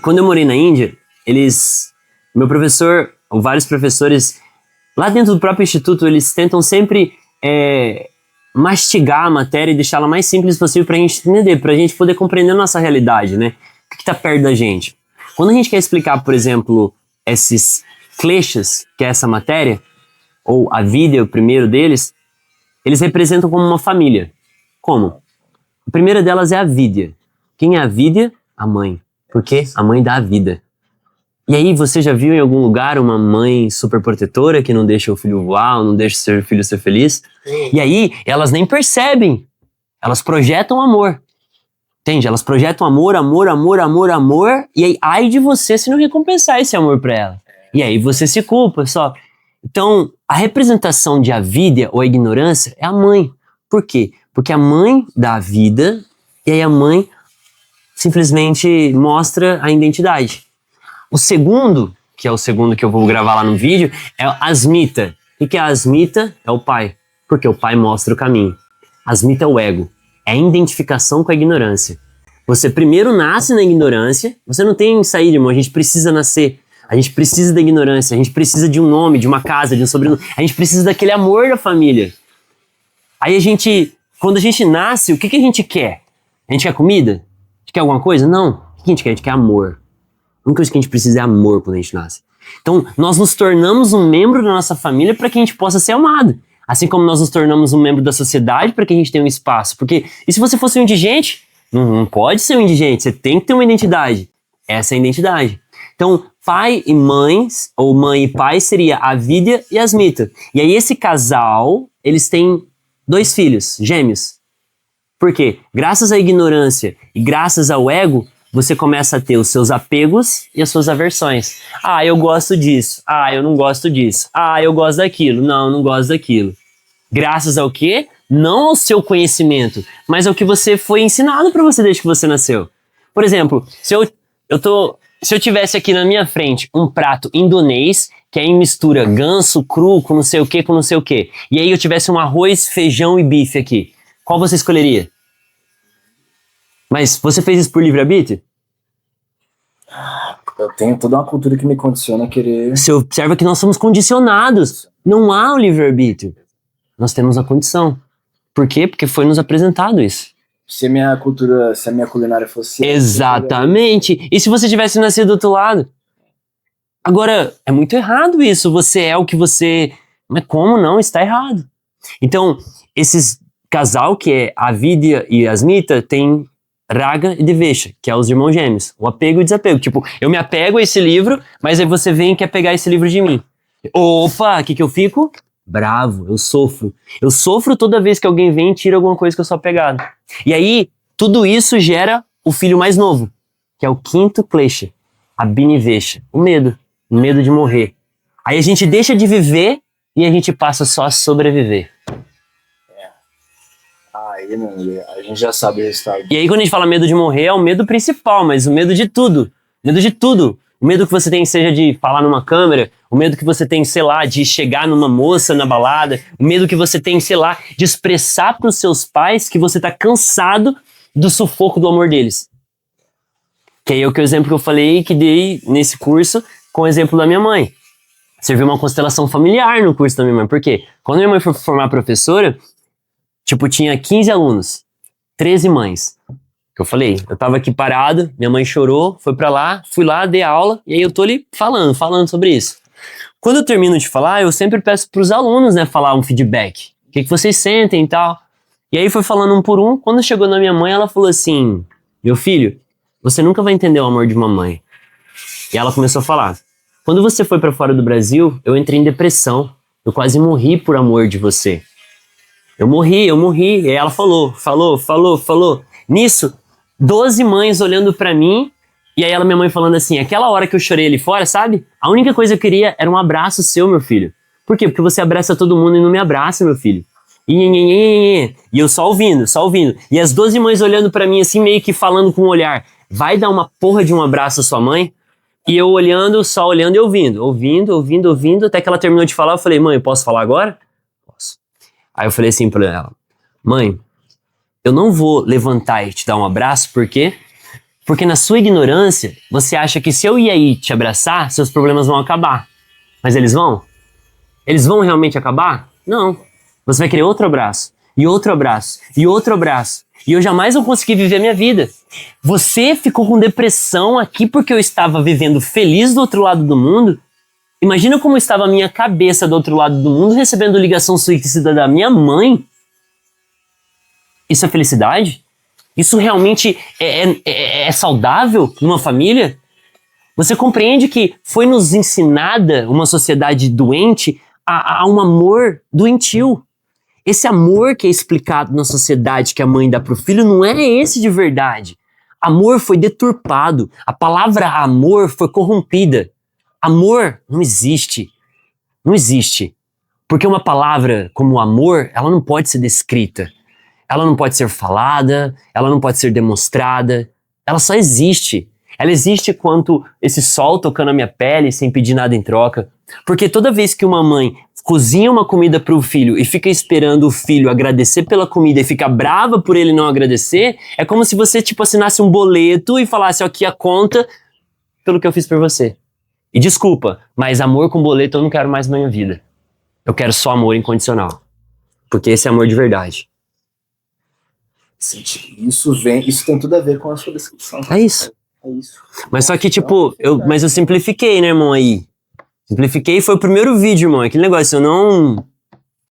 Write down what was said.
Quando eu morei na Índia, meu professor, ou vários professores, lá dentro do próprio instituto, eles tentam sempre mastigar a matéria e deixá-la mais simples possível pra gente entender, pra gente poder compreender a nossa realidade, né? O que tá perto da gente. Quando a gente quer explicar, por exemplo, esses kleshas, que é essa matéria, ou a vida, o primeiro deles, eles representam como uma família. Como? A primeira delas é a Vidya. Quem é a Vidya? A mãe. Por quê? A mãe dá a vida. E aí, você já viu em algum lugar uma mãe super protetora que não deixa o filho voar, ou não deixa o filho ser feliz? Sim. E aí, elas nem percebem. Elas projetam amor. Entende? Elas projetam amor, amor, amor, amor, amor. E aí, ai de você se não recompensar esse amor pra ela. E aí, você se culpa, só. Então, a representação de avidya ou a ignorância é a mãe. Por quê? Porque a mãe dá a vida e aí a mãe simplesmente mostra a identidade. O segundo, que é o segundo que eu vou gravar lá no vídeo, é o Asmita. O que é a Asmita? É o pai. Porque o pai mostra o caminho. Asmita é o ego. É a identificação com a ignorância. Você primeiro nasce na ignorância. Você não tem saída, irmão. A gente precisa nascer. A gente precisa da ignorância. A gente precisa de um nome, de uma casa, de um sobrenome. A gente precisa daquele amor da família. Aí quando a gente nasce, o que a gente quer? A gente quer comida? A gente quer alguma coisa? Não. O que a gente quer? A gente quer amor. A única coisa que a gente precisa é amor quando a gente nasce. Então, nós nos tornamos um membro da nossa família para que a gente possa ser amado. Assim como nós nos tornamos um membro da sociedade para que a gente tenha um espaço. Porque, e se você fosse um indigente? Não pode ser um indigente, você tem que ter uma identidade. Essa é a identidade. Então, pai e mães, ou mãe e pai, seria a Vidya e a Asmita. E aí esse casal, eles têm 2 filhos, gêmeos. Por quê? Graças à ignorância e graças ao ego, você começa a ter os seus apegos e as suas aversões. Ah, eu gosto disso. Ah, eu não gosto disso. Ah, eu gosto daquilo. Não, eu não gosto daquilo. Graças ao quê? Não ao seu conhecimento, mas ao que você foi ensinado para você desde que você nasceu. Por exemplo, se eu tivesse aqui na minha frente um prato indonês, que é em mistura ganso cru com não sei o que, e aí eu tivesse um arroz, feijão e bife aqui, qual você escolheria? Mas você fez isso por livre-arbítrio? Eu tenho toda uma cultura que me condiciona a querer... Você observa que nós somos condicionados. Não há o livre-arbítrio. Nós temos a condição. Por quê? Porque foi nos apresentado isso. Se a minha culinária fosse... Exatamente. E se você tivesse nascido do outro lado? Agora, é muito errado isso. Você é o que você... Mas como não? Está errado. Então, esses casal, que é a Vidya e a Asmita, tem Raga e Devesha, que é os irmãos gêmeos. O apego e o desapego. Tipo, eu me apego a esse livro, mas aí você vem e quer pegar esse livro de mim. Opa, o que eu fico? Bravo, eu sofro. Eu sofro toda vez que alguém vem e tira alguma coisa que eu sou apegado. E aí, tudo isso gera o filho mais novo, que é o quinto klesha, a Binivesha, o medo. O medo de morrer. Aí a gente deixa de viver e a gente passa só a sobreviver. Aí, a gente já sabe o resultado. E aí quando a gente fala medo de morrer, é o medo principal, mas o medo de tudo. Medo de tudo. O medo que você tem, seja de falar numa câmera, o medo que você tem, sei lá, de chegar numa moça na balada, o medo que você tem, sei lá, de expressar pros seus pais que você tá cansado do sufoco do amor deles. Que aí é o exemplo que eu falei, que dei nesse curso, com o exemplo da minha mãe. Serviu uma constelação familiar no curso da minha mãe. Por quê? Quando minha mãe foi formar professora, tipo, tinha 15 alunos, 13 mães. Que eu falei, eu tava aqui parado, minha mãe chorou, foi pra lá, fui lá, dei aula, e aí eu tô ali falando sobre isso. Quando eu termino de falar, eu sempre peço pros alunos, né, falar um feedback. O que vocês sentem e tal. E aí foi falando um por um. Quando chegou na minha mãe, ela falou assim, meu filho, você nunca vai entender o amor de uma mãe. E ela começou a falar, quando você foi pra fora do Brasil, eu entrei em depressão. Eu quase morri por amor de você. Eu morri. E aí ela falou. Nisso, 12 mães olhando pra mim, e aí minha mãe falando assim, aquela hora que eu chorei ali fora, sabe? A única coisa que eu queria era um abraço seu, meu filho. Por quê? Porque você abraça todo mundo e não me abraça, meu filho. E eu só ouvindo. E as 12 mães olhando pra mim assim, meio que falando com o olhar, vai dar uma porra de um abraço à sua mãe? E eu olhando, só olhando e ouvindo, até que ela terminou de falar, eu falei, mãe, eu posso falar agora? Posso. Aí eu falei assim pra ela, mãe, eu não vou levantar e te dar um abraço, porque Porque na sua ignorância, você acha que se eu ir aí te abraçar, seus problemas vão acabar. Mas eles vão? Eles vão realmente acabar? Não. Você vai querer outro abraço, e outro abraço, e outro abraço. E eu jamais vou conseguir viver a minha vida. Você ficou com depressão aqui porque eu estava vivendo feliz do outro lado do mundo? Imagina como estava a minha cabeça do outro lado do mundo recebendo ligação suicida da minha mãe. Isso é felicidade? Isso realmente é saudável numa família? Você compreende que foi nos ensinada uma sociedade doente a um amor doentio. Esse amor que é explicado na sociedade que a mãe dá pro filho não é esse de verdade. Amor foi deturpado. A palavra amor foi corrompida. Amor não existe. Não existe. Porque uma palavra como amor, ela não pode ser descrita. Ela não pode ser falada, ela não pode ser demonstrada, ela só existe. Ela existe quanto esse sol tocando a minha pele sem pedir nada em troca. Porque toda vez que uma mãe cozinha uma comida para o filho e fica esperando o filho agradecer pela comida e fica brava por ele não agradecer, é como se você tipo assinasse um boleto e falasse, ó, aqui a conta pelo que eu fiz por você. E desculpa, mas amor com boleto eu não quero mais na minha vida. Eu quero só amor incondicional. Porque esse é amor de verdade. Isso tem tudo a ver com a sua descrição. É isso. É isso. Mas só que, tipo, eu simplifiquei, né, irmão, aí. Simplifiquei, foi o primeiro vídeo, irmão. Aquele negócio, eu não